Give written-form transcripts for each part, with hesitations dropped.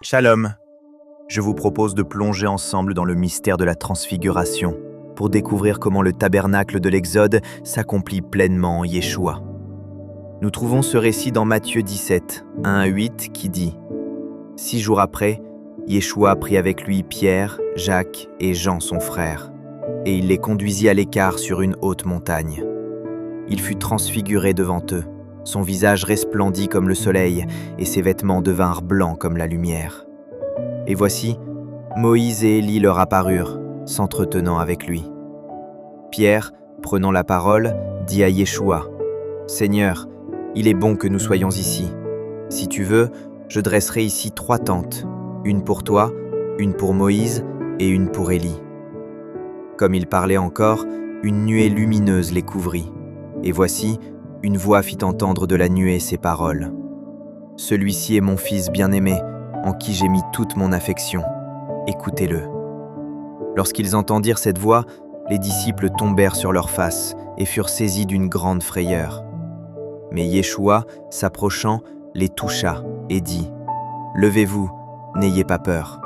Shalom. Je vous propose de plonger ensemble dans le mystère de la transfiguration pour découvrir comment le tabernacle de l'Exode s'accomplit pleinement en Yeshua. Nous trouvons ce récit dans Matthieu 17, 1 à 8 qui dit « 6 jours après, Yeshua prit avec lui Pierre, Jacques et Jean son frère, et il les conduisit à l'écart sur une haute montagne. Il fut transfiguré devant eux. Son visage resplendit comme le soleil, et ses vêtements devinrent blancs comme la lumière. Et voici, Moïse et Élie leur apparurent, s'entretenant avec lui. Pierre, prenant la parole, dit à Yeshua, « Seigneur, il est bon que nous soyons ici. Si tu veux, je dresserai ici 3 tentes, une pour toi, une pour Moïse et une pour Élie. » Comme il parlait encore, une nuée lumineuse les couvrit. Et voici, une voix fit entendre de la nuée ces paroles. « Celui-ci est mon fils bien-aimé, en qui j'ai mis toute mon affection. Écoutez-le. » Lorsqu'ils entendirent cette voix, les disciples tombèrent sur leurs faces et furent saisis d'une grande frayeur. Mais Yeshua, s'approchant, les toucha et dit « Levez-vous, n'ayez pas peur. »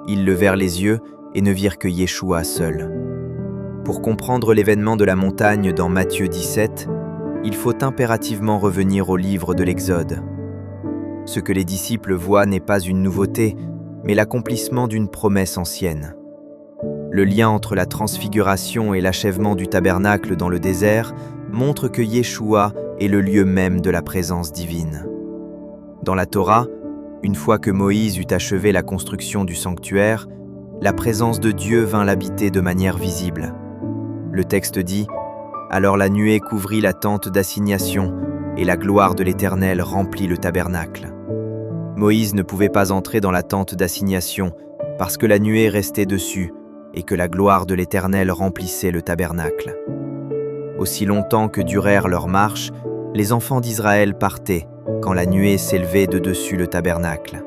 Ils levèrent les yeux et ne virent que Yeshua seul. Pour comprendre l'événement de la montagne dans Matthieu 17, il faut impérativement revenir au livre de l'Exode. Ce que les disciples voient n'est pas une nouveauté, mais l'accomplissement d'une promesse ancienne. Le lien entre la transfiguration et l'achèvement du tabernacle dans le désert montre que Yeshua est le lieu même de la présence divine. Dans la Torah, une fois que Moïse eut achevé la construction du sanctuaire, la présence de Dieu vint l'habiter de manière visible. Le texte dit « Alors la nuée couvrit la tente d'assignation, et la gloire de l'Éternel remplit le tabernacle. » Moïse ne pouvait pas entrer dans la tente d'assignation, parce que la nuée restait dessus, et que la gloire de l'Éternel remplissait le tabernacle. Aussi longtemps que durèrent leurs marches, les enfants d'Israël partaient, quand la nuée s'élevait de dessus le tabernacle.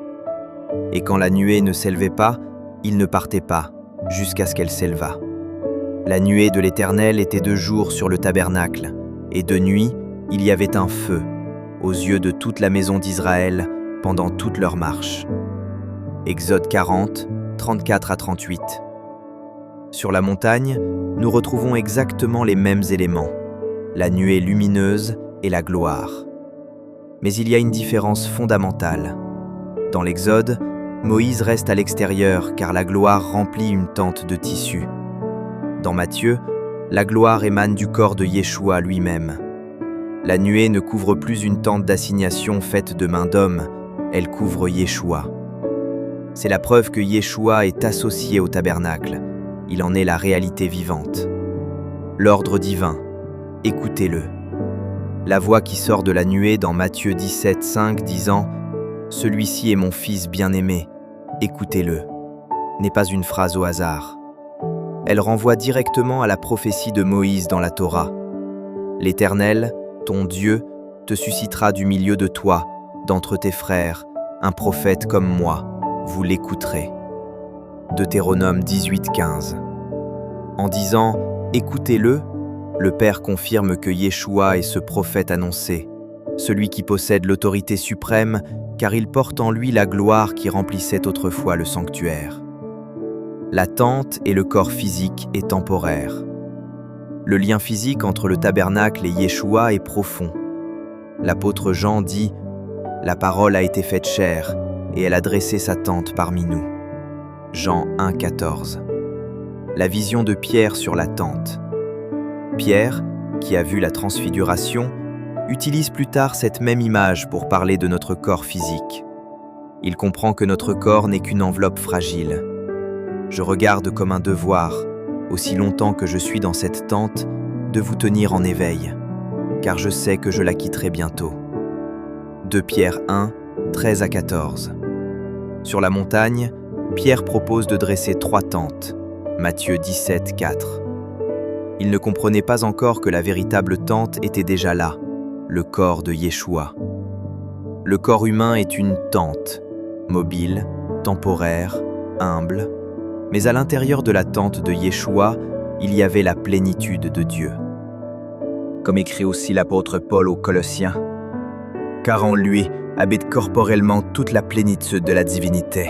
Et quand la nuée ne s'élevait pas, ils ne partaient pas, jusqu'à ce qu'elle s'élevât. La nuée de l'Éternel était de jour sur le tabernacle, et de nuit, il y avait un feu, aux yeux de toute la maison d'Israël, pendant toute leur marche. Exode 40, 34 à 38. Sur la montagne, nous retrouvons exactement les mêmes éléments, la nuée lumineuse et la gloire. Mais il y a une différence fondamentale. Dans l'Exode, Moïse reste à l'extérieur car la gloire remplit une tente de tissu. Dans Matthieu, la gloire émane du corps de Yeshua lui-même. La nuée ne couvre plus une tente d'assignation faite de mains d'hommes, elle couvre Yeshua. C'est la preuve que Yeshua est associé au tabernacle, il en est la réalité vivante. L'ordre divin, écoutez-le. La voix qui sort de la nuée dans Matthieu 17, 5 disant « Celui-ci est mon fils bien-aimé, écoutez-le » n'est pas une phrase au hasard. Elle renvoie directement à la prophétie de Moïse dans la Torah. « L'Éternel, ton Dieu, te suscitera du milieu de toi, d'entre tes frères, un prophète comme moi, vous l'écouterez. » Deutéronome 18, 15. En disant « Écoutez-le », le Père confirme que Yeshua est ce prophète annoncé, celui qui possède l'autorité suprême, car il porte en lui la gloire qui remplissait autrefois le sanctuaire. La tente et le corps physique est temporaire. Le lien physique entre le tabernacle et Yeshua est profond. L'apôtre Jean dit « La parole a été faite chair, et elle a dressé sa tente parmi nous. » Jean 1, 14. La vision de Pierre sur la tente. Pierre, qui a vu la transfiguration, utilise plus tard cette même image pour parler de notre corps physique. Il comprend que notre corps n'est qu'une enveloppe fragile. Je regarde comme un devoir, aussi longtemps que je suis dans cette tente, de vous tenir en éveil, car je sais que je la quitterai bientôt. 2 Pierre 1, 13 à 14. Sur la montagne, Pierre propose de dresser 3 tentes, Matthieu 17, 4. Il ne comprenait pas encore que la véritable tente était déjà là, le corps de Yeshua. Le corps humain est une tente, mobile, temporaire, humble, mais à l'intérieur de la tente de Yeshua, il y avait la plénitude de Dieu. Comme écrit aussi l'apôtre Paul aux Colossiens, « Car en lui, habite corporellement toute la plénitude de la divinité.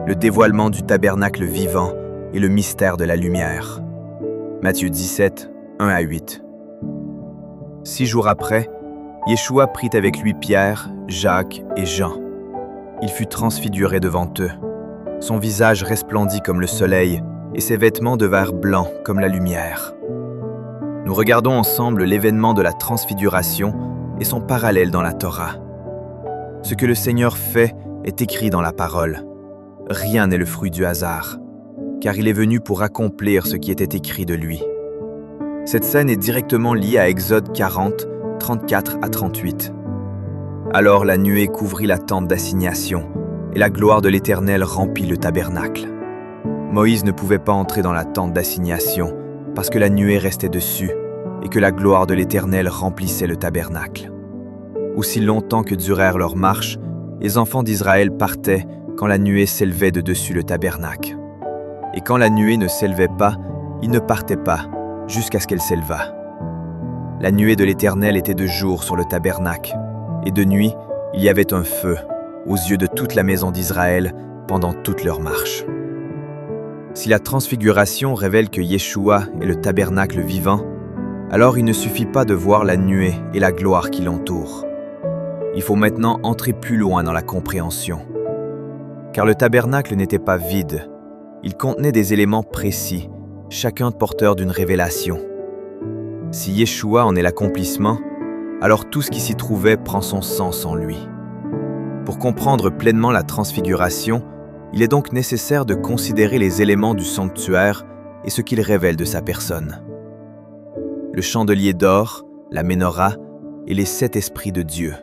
Le dévoilement du tabernacle vivant et le mystère de la lumière. Matthieu 17, 1-8. 6 jours après, Yeshua prit avec lui Pierre, Jacques et Jean. Il fut transfiguré devant eux. Son visage resplendit comme le soleil et ses vêtements devinrent blancs comme la lumière. Nous regardons ensemble l'événement de la transfiguration et son parallèle dans la Torah. Ce que le Seigneur fait est écrit dans la parole. Rien n'est le fruit du hasard, car il est venu pour accomplir ce qui était écrit de lui. Cette scène est directement liée à Exode 40, 34-38. Alors la nuée couvrit la tente d'assignation, et la gloire de l'Éternel remplit le tabernacle. Moïse ne pouvait pas entrer dans la tente d'assignation, parce que la nuée restait dessus, et que la gloire de l'Éternel remplissait le tabernacle. Aussi longtemps que durèrent leurs marches, les enfants d'Israël partaient quand la nuée s'élevait de dessus le tabernacle. Et quand la nuée ne s'élevait pas, ils ne partaient pas, jusqu'à ce qu'elle s'élevât. La nuée de l'Éternel était de jour sur le tabernacle, et de nuit, il y avait un feu, aux yeux de toute la maison d'Israël, pendant toute leur marche. Si la transfiguration révèle que Yeshua est le tabernacle vivant, alors il ne suffit pas de voir la nuée et la gloire qui l'entourent. Il faut maintenant entrer plus loin dans la compréhension. Car le tabernacle n'était pas vide, il contenait des éléments précis, chacun porteur d'une révélation. Si Yeshua en est l'accomplissement, alors tout ce qui s'y trouvait prend son sens en lui. Pour comprendre pleinement la transfiguration, il est donc nécessaire de considérer les éléments du sanctuaire et ce qu'il révèle de sa personne. Le chandelier d'or, la ménorah et les 7 esprits de Dieu.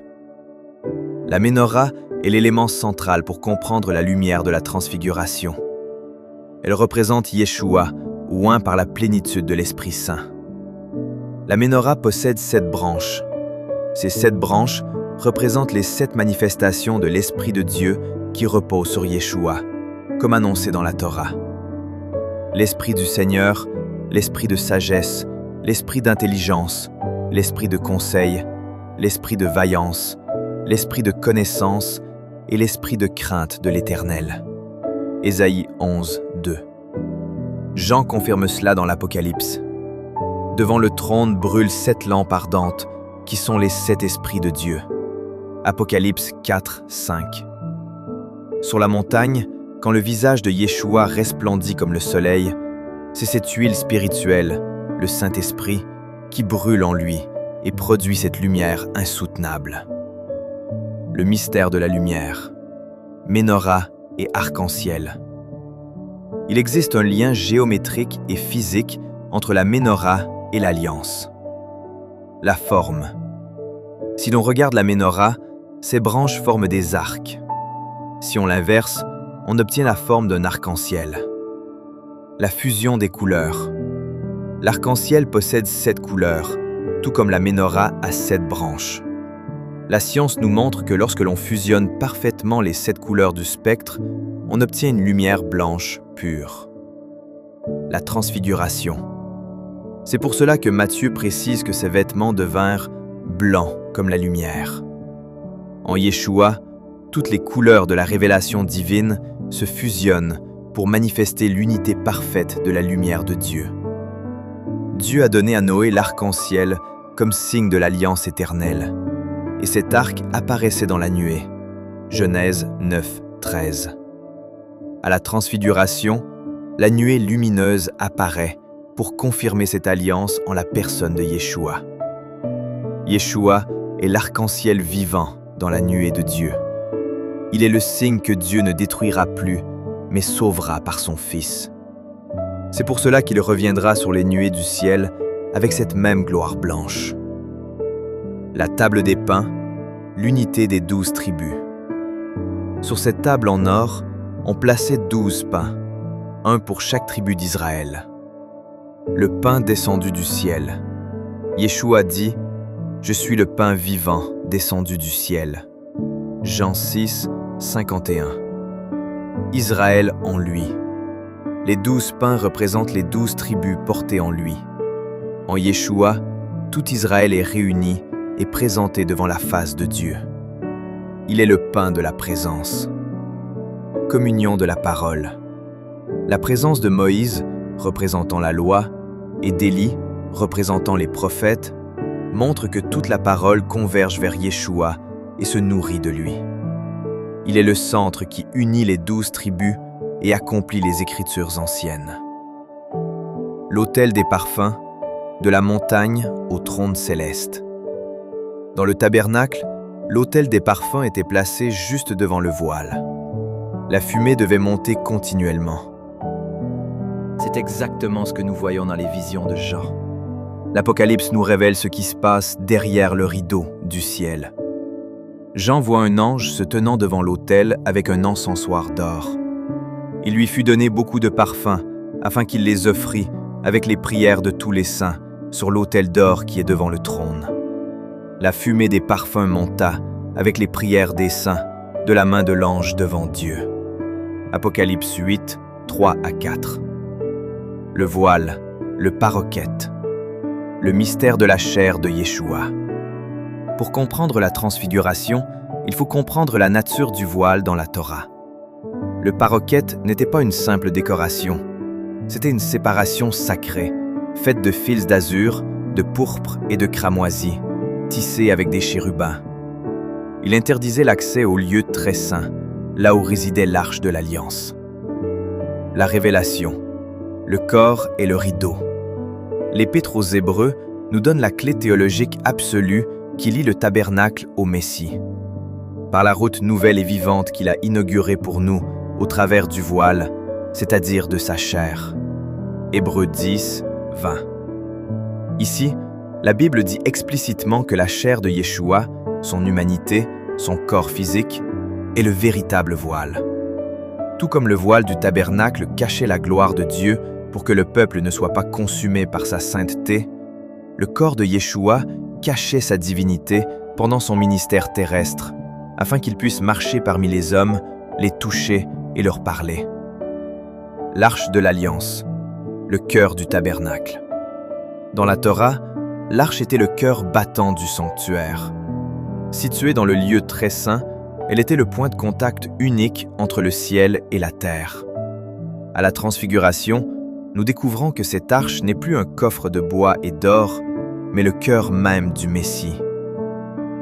La ménorah est l'élément central pour comprendre la lumière de la transfiguration. Elle représente Yeshua, oint par la plénitude de l'Esprit Saint. La ménorah possède 7 branches. Ces 7 branches représentent les 7 manifestations de l'Esprit de Dieu qui reposent sur Yeshua, comme annoncé dans la Torah. L'Esprit du Seigneur, l'Esprit de sagesse, l'Esprit d'intelligence, l'Esprit de conseil, l'Esprit de vaillance, l'Esprit de connaissance et l'Esprit de crainte de l'Éternel. Ésaïe 11, 2. Jean confirme cela dans l'Apocalypse. Devant le trône brûlent 7 lampes ardentes, qui sont les 7 esprits de Dieu. Apocalypse 4, 5. Sur la montagne, quand le visage de Yeshua resplendit comme le soleil, c'est cette huile spirituelle, le Saint-Esprit, qui brûle en lui et produit cette lumière insoutenable. Le mystère de la lumière, ménorah et arc-en-ciel. Il existe un lien géométrique et physique entre la ménorah et l'alliance. La forme. Si l'on regarde la ménorah, ses branches forment des arcs. Si on l'inverse, on obtient la forme d'un arc-en-ciel. La fusion des couleurs. L'arc-en-ciel possède 7 couleurs, tout comme la ménorah a 7 branches. La science nous montre que lorsque l'on fusionne parfaitement les 7 couleurs du spectre, on obtient une lumière blanche pure. La transfiguration. C'est pour cela que Matthieu précise que ses vêtements devinrent blancs comme la lumière. En Yeshua, toutes les couleurs de la révélation divine se fusionnent pour manifester l'unité parfaite de la lumière de Dieu. Dieu a donné à Noé l'arc-en-ciel comme signe de l'alliance éternelle, et cet arc apparaissait dans la nuée. Genèse 9, 13. À la transfiguration, la nuée lumineuse apparaît pour confirmer cette alliance en la personne de Yeshua. Yeshua est l'arc-en-ciel vivant dans la nuée de Dieu. Il est le signe que Dieu ne détruira plus, mais sauvera par son Fils. C'est pour cela qu'il reviendra sur les nuées du ciel avec cette même gloire blanche. La table des pains, l'unité des 12 tribus. Sur cette table en or, on plaçait 12 pains, un pour chaque tribu d'Israël. Le pain descendu du ciel. Yeshua dit « Je suis le pain vivant descendu du ciel ». Jean 6, 51. Israël en lui. Les 12 pains représentent les 12 tribus portées en lui. En Yeshua, tout Israël est réuni et présenté devant la face de Dieu. Il est le pain de la présence. Communion de la parole. La présence de Moïse, représentant la loi, et d'Élie, représentant les prophètes, montre que toute la parole converge vers Yeshua et se nourrit de lui. Il est le centre qui unit les 12 tribus et accomplit les Écritures anciennes. L'autel des parfums, de la montagne au trône céleste. Dans le tabernacle, l'autel des parfums était placé juste devant le voile. La fumée devait monter continuellement. C'est exactement ce que nous voyons dans les visions de Jean. L'Apocalypse nous révèle ce qui se passe derrière le rideau du ciel. Jean voit un ange se tenant devant l'autel avec un encensoir d'or. Il lui fut donné beaucoup de parfums afin qu'il les offrît avec les prières de tous les saints sur l'autel d'or qui est devant le trône. La fumée des parfums monta avec les prières des saints de la main de l'ange devant Dieu. Apocalypse 8, 3 à 4. Le voile, le paroquette, le mystère de la chair de Yeshua. Pour comprendre la transfiguration, il faut comprendre la nature du voile dans la Torah. Le paroquette n'était pas une simple décoration, c'était une séparation sacrée, faite de fils d'azur, de pourpre et de cramoisi, tissés avec des chérubins. Il interdisait l'accès au lieu très saint, là où résidait l'arche de l'Alliance. La révélation, le corps et le rideau. L'Épître aux Hébreux nous donne la clé théologique absolue qui lie le tabernacle au Messie. Par la route nouvelle et vivante qu'il a inaugurée pour nous au travers du voile, c'est-à-dire de sa chair. Hébreux 10, 20. Ici, la Bible dit explicitement que la chair de Yeshua, son humanité, son corps physique, est le véritable voile. Tout comme le voile du tabernacle cachait la gloire de Dieu pour que le peuple ne soit pas consumé par sa sainteté, le corps de Yeshua cachait sa divinité pendant son ministère terrestre, afin qu'il puisse marcher parmi les hommes, les toucher et leur parler. L'arche de l'Alliance, le cœur du tabernacle. Dans la Torah, l'arche était le cœur battant du sanctuaire. Située dans le lieu très saint, elle était le point de contact unique entre le ciel et la terre. À la Transfiguration, nous découvrons que cette arche n'est plus un coffre de bois et d'or, mais le cœur même du Messie.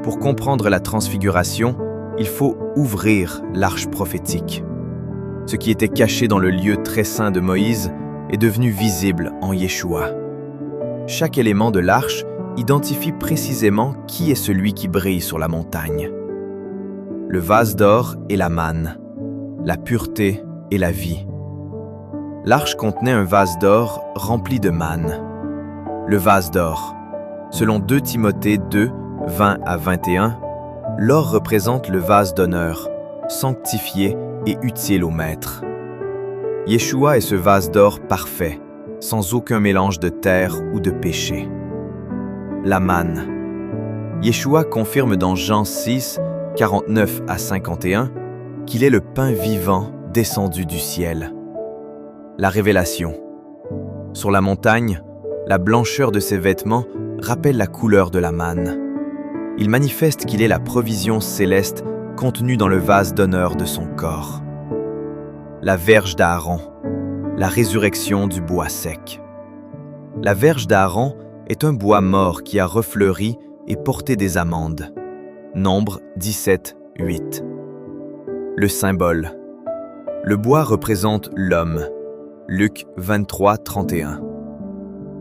Pour comprendre la Transfiguration, il faut ouvrir l'arche prophétique. Ce qui était caché dans le lieu très saint de Moïse est devenu visible en Yeshua. Chaque élément de l'arche identifie précisément qui est celui qui brille sur la montagne. Le vase d'or et la manne, la pureté et la vie. L'arche contenait un vase d'or rempli de manne. Le vase d'or. Selon 2 Timothée 2, 20 à 21, l'or représente le vase d'honneur, sanctifié et utile au maître. Yeshua est ce vase d'or parfait, sans aucun mélange de terre ou de péché. La manne. Yeshua confirme dans Jean 6, 49 à 51, qu'il est le pain vivant descendu du ciel. La révélation. Sur la montagne, la blancheur de ses vêtements rappelle la couleur de la manne. Il manifeste qu'il est la provision céleste contenue dans le vase d'honneur de son corps. La verge d'Aaron, la résurrection du bois sec. La verge d'Aaron est un bois mort qui a refleuri et porté des amandes. Nombre 17, 8. Le symbole. Le bois représente l'homme. Luc 23, 31.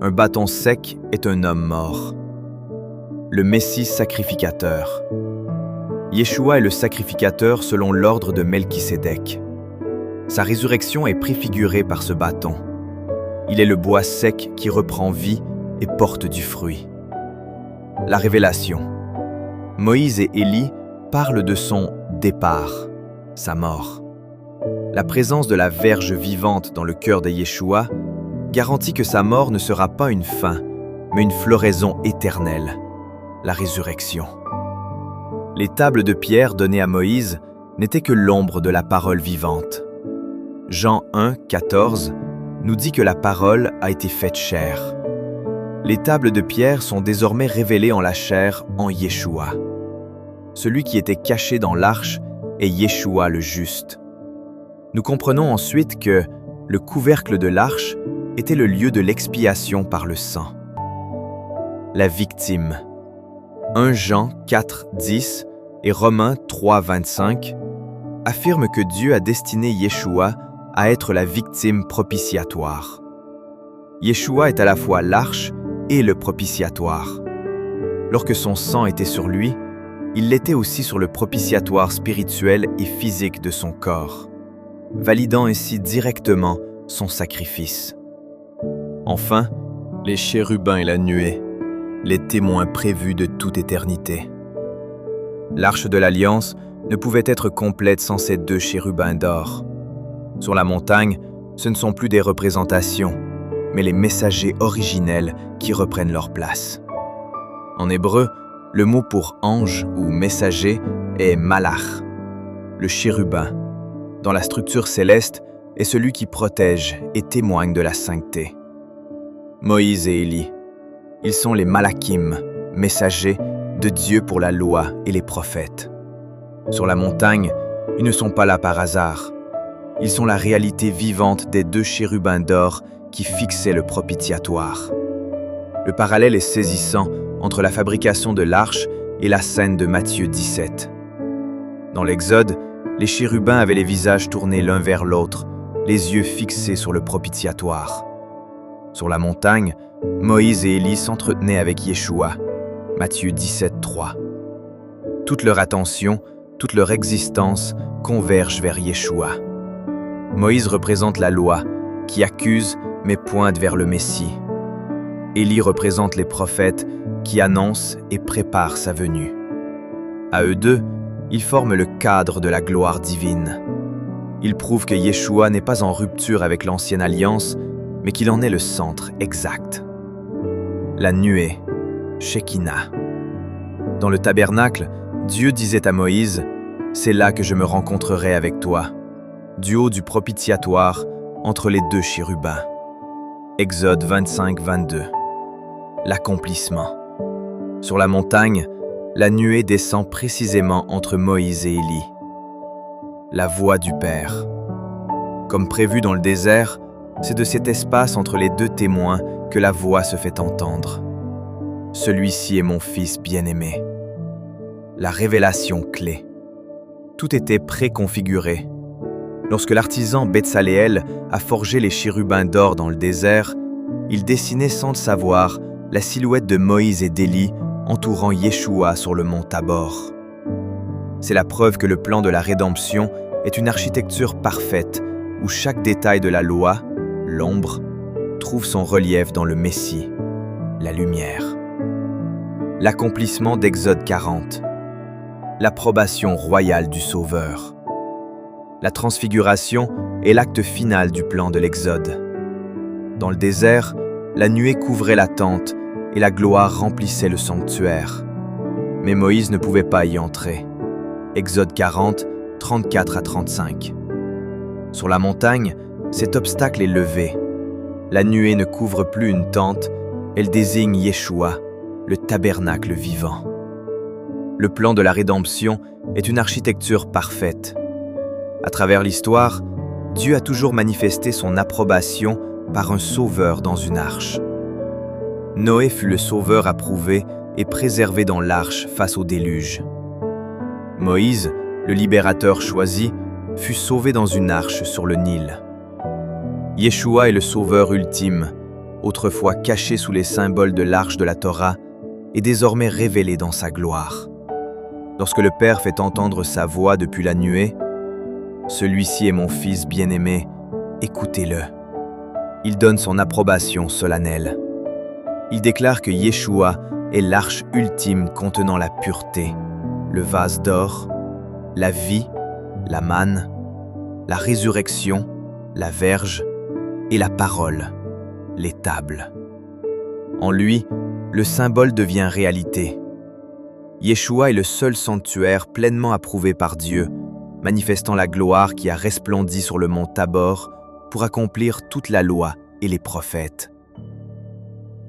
Un bâton sec est un homme mort. Le Messie sacrificateur. Yeshua est le sacrificateur selon l'ordre de Melchisédek. Sa résurrection est préfigurée par ce bâton. Il est le bois sec qui reprend vie et porte du fruit. La révélation. Moïse et Élie parlent de son départ, sa mort. La présence de la verge vivante dans le cœur de Yeshua garantit que sa mort ne sera pas une fin, mais une floraison éternelle, la résurrection. Les tables de pierre données à Moïse n'étaient que l'ombre de la parole vivante. Jean 1, 14 nous dit que la parole a été faite chair. Les tables de pierre sont désormais révélées en la chair en Yeshua. celui qui était caché dans l'arche est Yeshua le juste. Nous comprenons ensuite que le couvercle de l'arche était le lieu de l'expiation par le sang. La victime. 1 Jean 4, 10 et Romains 3, 25 affirment que Dieu a destiné Yeshua à être la victime propitiatoire. Yeshua est à la fois l'arche et le propitiatoire. Lorsque son sang était sur lui, il l'était aussi sur le propitiatoire spirituel et physique de son corps, validant ainsi directement son sacrifice. Enfin, les chérubins et la nuée, les témoins prévus de toute éternité. L'arche de l'Alliance ne pouvait être complète sans ces 2 chérubins d'or. Sur la montagne, ce ne sont plus des représentations, mais les messagers originels qui reprennent leur place. En hébreu, le mot pour ange ou messager est malach, le chérubin. Dans la structure céleste, est celui qui protège et témoigne de la sainteté. Moïse et Élie, ils sont les malakim, messagers de Dieu pour la loi et les prophètes. Sur la montagne, ils ne sont pas là par hasard. Ils sont la réalité vivante des 2 chérubins d'or qui fixaient le propitiatoire. Le parallèle est saisissant entre la fabrication de l'arche et la scène de Matthieu 17. Dans l'Exode, les chérubins avaient les visages tournés l'un vers l'autre, les yeux fixés sur le propitiatoire. Sur la montagne, Moïse et Élie s'entretenaient avec Yeshua, Matthieu 17, 3. Toute leur attention, toute leur existence converge vers Yeshua. Moïse représente la loi, qui accuse mais pointe vers le Messie. Élie représente les prophètes, qui annoncent et préparent sa venue. À eux deux, ils forment le cadre de la gloire divine. Ils prouvent que Yeshua n'est pas en rupture avec l'ancienne alliance, mais qu'il en est le centre exact. La nuée, Shekinah. Dans le tabernacle, Dieu disait à Moïse, « C'est là que je me rencontrerai avec toi », du haut du propitiatoire entre les 2 chérubins. Exode 25, 22. L'accomplissement. Sur la montagne, la nuée descend précisément entre Moïse et Élie. La voix du Père. Comme prévu dans le désert, c'est de cet espace entre les 2 témoins que la voix se fait entendre. Celui-ci est mon fils bien-aimé. La révélation clé. Tout était préconfiguré. Lorsque l'artisan Betsaléel a forgé les chérubins d'or dans le désert, il dessinait sans le savoir la silhouette de Moïse et d'Élie entourant Yeshua sur le mont Tabor. C'est la preuve que le plan de la rédemption est une architecture parfaite où chaque détail de la loi, l'ombre, trouve son relief dans le Messie, la lumière. L'accomplissement d'Exode 40. L'approbation royale du Sauveur. La transfiguration est l'acte final du plan de l'Exode. Dans le désert, la nuée couvrait la tente et la gloire remplissait le sanctuaire. Mais Moïse ne pouvait pas y entrer. Exode 40, 34 à 35. Sur la montagne, cet obstacle est levé. La nuée ne couvre plus une tente, elle désigne Yeshua, le tabernacle vivant. Le plan de la rédemption est une architecture parfaite. À travers l'histoire, Dieu a toujours manifesté son approbation par un sauveur dans une arche. Noé fut le sauveur approuvé et préservé dans l'arche face au déluge. Moïse, le libérateur choisi, fut sauvé dans une arche sur le Nil. Yeshua est le sauveur ultime, autrefois caché sous les symboles de l'arche de la Torah, et désormais révélé dans sa gloire. Lorsque le Père fait entendre sa voix depuis la nuée, « Celui-ci est mon Fils bien-aimé, écoutez-le ». Il donne son approbation solennelle. Il déclare que Yeshua est l'arche ultime contenant la pureté, le vase d'or, la vie, la manne, la résurrection, la verge et la parole, les tables. En lui, le symbole devient réalité. Yeshua est le seul sanctuaire pleinement approuvé par Dieu, manifestant la gloire qui a resplendi sur le mont Tabor pour accomplir toute la loi et les prophètes.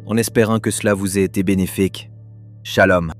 En espérant que cela vous ait été bénéfique, Shalom.